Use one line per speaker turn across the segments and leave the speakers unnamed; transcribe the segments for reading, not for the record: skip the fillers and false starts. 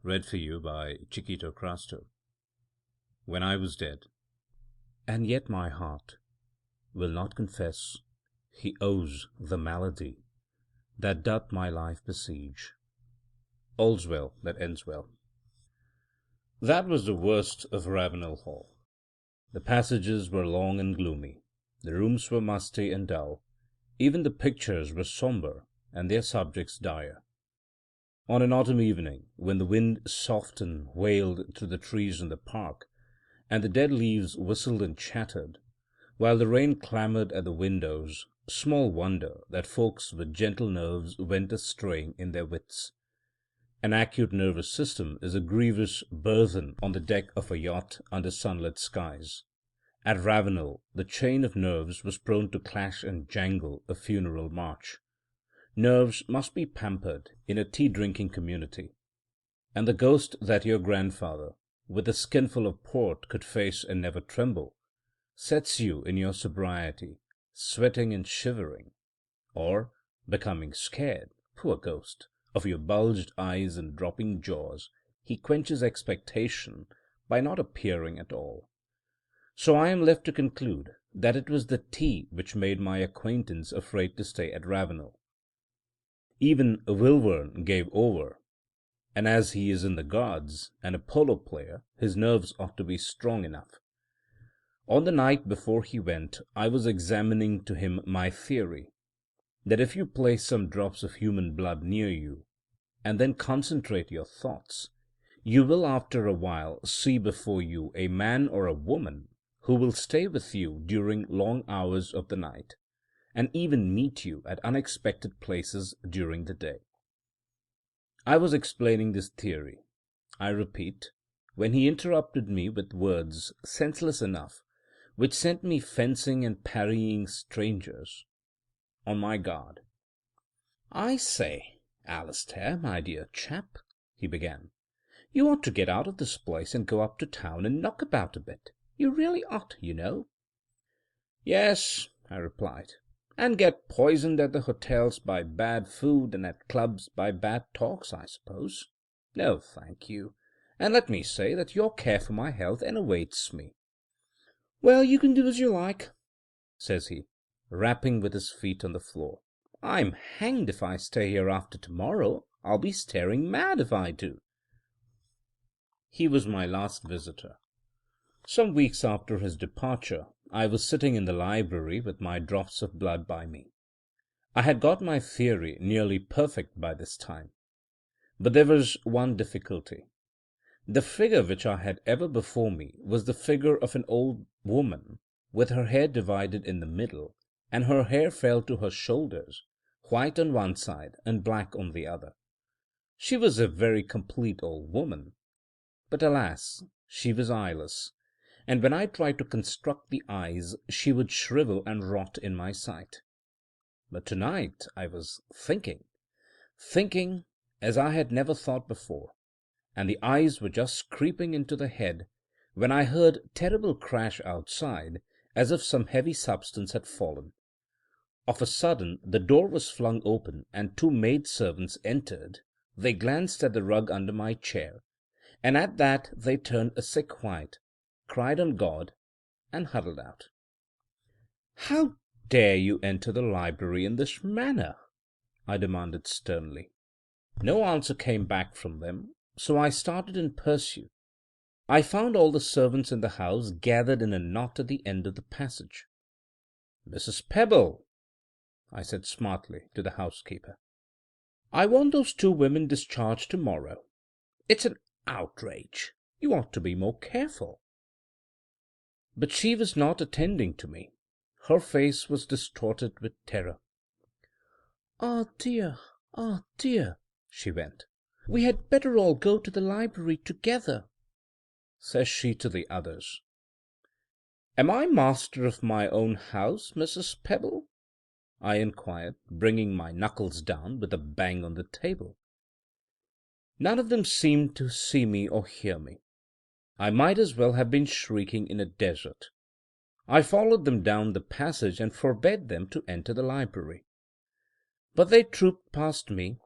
Read for you by Chiquito Crasto. When I was dead. And yet my heart will not confess he owes the malady that doth my life besiege. All's well that ends well. That was the worst of Ravenel Hall. The passages were long and gloomy, the rooms were musty and dull, even the pictures were sombre and their subjects dire. On an autumn evening, when the wind soft and wailed through the trees in the park, and the dead leaves whistled and chattered, while the rain clamoured at the windows, small wonder that folks with gentle nerves went a-straying in their wits. An acute nervous system is a grievous burthen on the deck of a yacht under sunlit skies. At Ravenel the chain of nerves was prone to clash and jangle a funeral march. Nerves must be pampered in a tea-drinking community, and the ghost that your grandfather, with a skinful of port, could face and never tremble, sets you in your sobriety, sweating and shivering, or, becoming scared, poor ghost, of your bulged eyes and dropping jaws, he quenches expectation by not appearing at all. So I am left to conclude that it was the tea which made my acquaintance afraid to stay at Ravenel. Even Wilvern gave over, and as he is in the Guards, and a polo player, his nerves ought to be strong enough. On the night before he went, I was examining to him my theory, that if you place some drops of human blood near you, and then concentrate your thoughts, you will after a while see before you a man or a woman who will stay with you during long hours of the night, and even meet you at unexpected places during the day. I was explaining this theory, I repeat, when he interrupted me with words senseless enough, which sent me fencing and parrying strangers on my guard. "I say, Alistair, my dear chap," he began, "you ought to get out of this place and go up to town and knock about a bit. You really ought, you know." "Yes," I replied, "and get poisoned at the hotels by bad food and at clubs by bad talks, I suppose. No, thank you, and let me say that your care for my health enervates me." "Well, you can do as you like," says he, rapping with his feet on the floor. "I'm hanged if I stay here after tomorrow. I'll be staring mad if I do." He was my last visitor. Some weeks after his departure, I was sitting in the library with my drops of blood by me. I had got my theory nearly perfect by this time, but there was one difficulty. The figure which I had ever before me was the figure of an old woman, with her hair divided in the middle, and her hair fell to her shoulders, white on one side and black on the other. She was a very complete old woman, but alas, she was eyeless, and when I tried to construct the eyes she would shrivel and rot in my sight. But tonight I was thinking as I had never thought before, and the eyes were just creeping into the head, when I heard terrible crash outside, as if some heavy substance had fallen. Of a sudden the door was flung open, and two maid-servants entered. They glanced at the rug under my chair, and at that they turned a sick white, cried on God, and huddled out. "How dare you enter the library in this manner?" I demanded sternly. No answer came back from them, so I started in pursuit. I found all the servants in the house gathered in a knot at the end of the passage. "Mrs. Pebble," I said smartly to the housekeeper, "I want those two women discharged tomorrow. It's an outrage. You ought to be more careful." But she was not attending to me. Her face was distorted with terror. "Ah, dear, ah, dear," she went. "We had better all go to the library together," says she to the others. "Am I master of my own house, Mrs. Pebble?" I inquired, bringing my knuckles down with a bang on the table. None of them seemed to see me or hear me. I might as well have been shrieking in a desert. I followed them down the passage and forbade them to enter the library. But they trooped past me,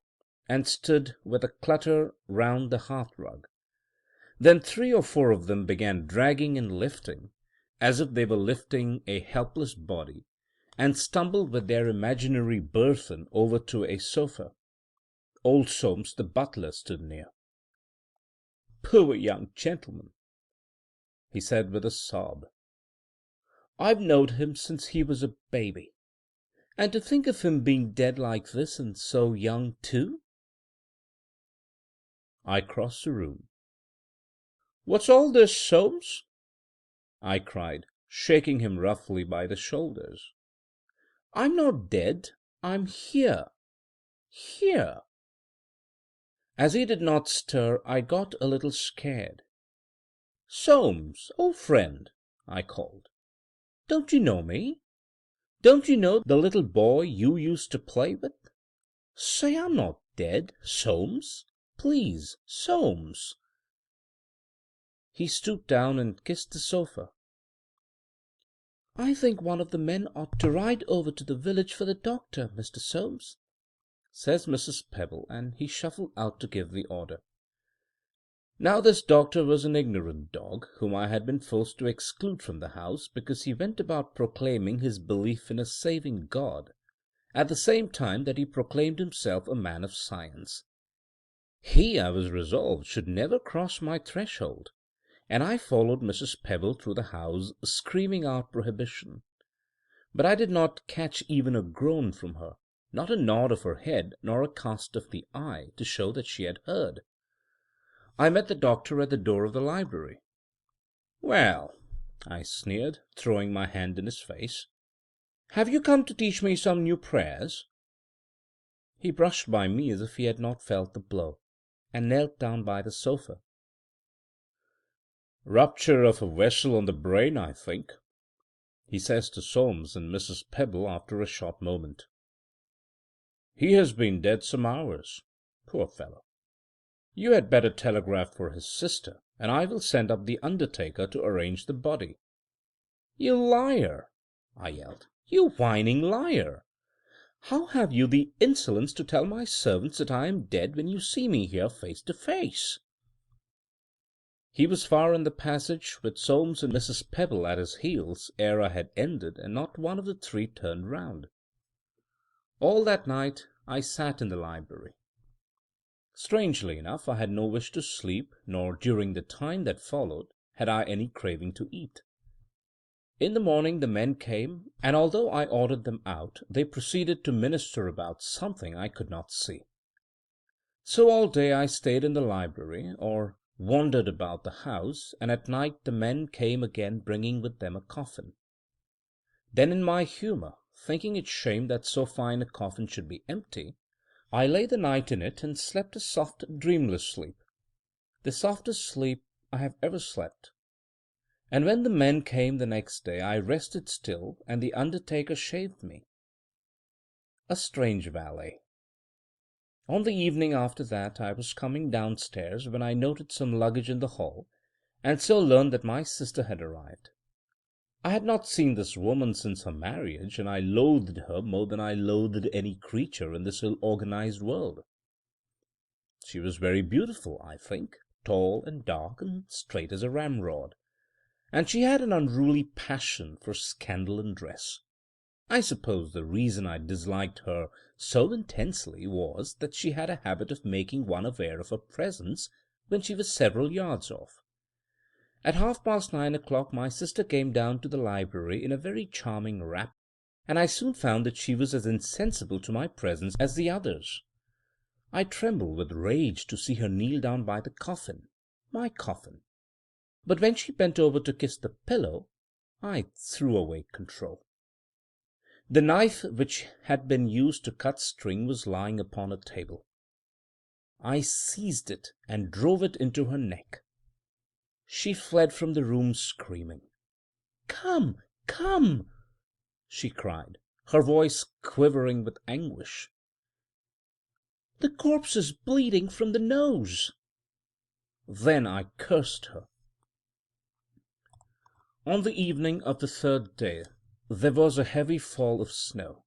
and stood with a clutter round the hearth-rug. Then 3 or 4 of them began dragging and lifting, as if they were lifting a helpless body, and stumbled with their imaginary burthen over to a sofa. Old Soames, the butler, stood near. "Poor young gentleman," he said with a sob. "I've knowed him since he was a baby. And to think of him being dead like this, and so young, too!" I crossed the room. "What's all this, Soames?" I cried, shaking him roughly by the shoulders. "I'm not dead. I'm here. Here." As he did not stir, I got a little scared. "Soames, old friend," I called, "don't you know me? Don't you know the little boy you used to play with? Say I'm not dead, Soames. Please, Soames." He stooped down and kissed the sofa. "I think one of the men ought to ride over to the village for the doctor, Mr. Soames," says Mrs. Pebble, and he shuffled out to give the order. Now this doctor was an ignorant dog, whom I had been forced to exclude from the house because he went about proclaiming his belief in a saving God, at the same time that he proclaimed himself a man of science. He, I was resolved, should never cross my threshold, and I followed Mrs. Pebble through the house, screaming out prohibition. But I did not catch even a groan from her, not a nod of her head, nor a cast of the eye, to show that she had heard. I met the doctor at the door of the library. "Well," I sneered, throwing my hand in his face, "have you come to teach me some new prayers?" He brushed by me as if he had not felt the blow, and knelt down by the sofa. "Rupture of a vessel on the brain, I think," he says to Soames and Mrs. Pebble after a short moment. "He has been dead some hours. Poor fellow! You had better telegraph for his sister, and I will send up the undertaker to arrange the body." "You liar!" I yelled. "You whining liar! How have you the insolence to tell my servants that I am dead when you see me here face to face?" He was far in the passage, with Soames and Mrs. Pebble at his heels, ere I had ended, and not one of the 3 turned round. All that night I sat in the library. Strangely enough, I had no wish to sleep, nor during the time that followed had I any craving to eat. In the morning the men came, and although I ordered them out, they proceeded to minister about something I could not see. So all day I stayed in the library, or wandered about the house, and at night the men came again, bringing with them a coffin. Then, in my humour, thinking it shame that so fine a coffin should be empty, I lay the night in it and slept a soft, dreamless sleep, the softest sleep I have ever slept. And when the men came the next day, I rested still, and the undertaker shaved me. A strange valet. On the evening after that I was coming downstairs when I noted some luggage in the hall, and so learned that my sister had arrived. I had not seen this woman since her marriage, and I loathed her more than I loathed any creature in this ill-organized world. She was very beautiful, I think, tall and dark and straight as a ramrod, and she had an unruly passion for scandal and dress. I suppose the reason I disliked her so intensely was that she had a habit of making one aware of her presence when she was several yards off. At 9:30 my sister came down to the library in a very charming wrap, and I soon found that she was as insensible to my presence as the others. I trembled with rage to see her kneel down by the coffin, my coffin. But when she bent over to kiss the pillow, I threw away control. The knife which had been used to cut string was lying upon a table. I seized it and drove it into her neck. She fled from the room screaming. "Come, come!" she cried, her voice quivering with anguish. "The corpse is bleeding from the nose." Then I cursed her. On the evening of the 3rd day there was a heavy fall of snow.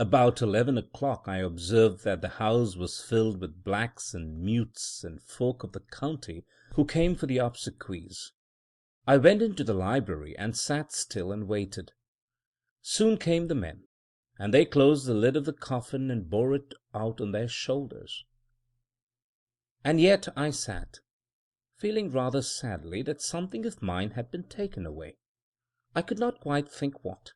About 11 o'clock I observed that the house was filled with blacks and mutes and folk of the county who came for the obsequies. I went into the library and sat still and waited. Soon came the men, and they closed the lid of the coffin and bore it out on their shoulders. And yet I sat, feeling rather sadly that something of mine had been taken away. I could not quite think what.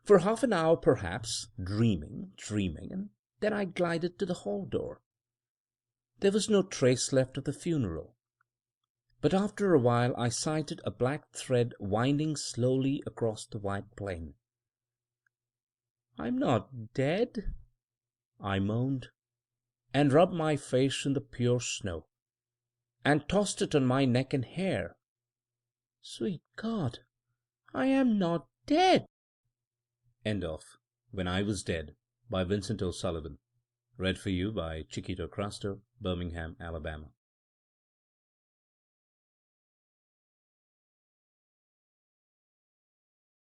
For half an hour perhaps, dreaming, and then I glided to the hall door. There was no trace left of the funeral. But after a while I sighted a black thread winding slowly across the white plain. "I'm not dead," I moaned, and rubbed my face in the pure snow, and tossed it on my neck and hair. "Sweet God, I am not dead!" End of When I Was Dead by Vincent O'Sullivan. Read for you by Chiquito Crasto, Birmingham, Alabama.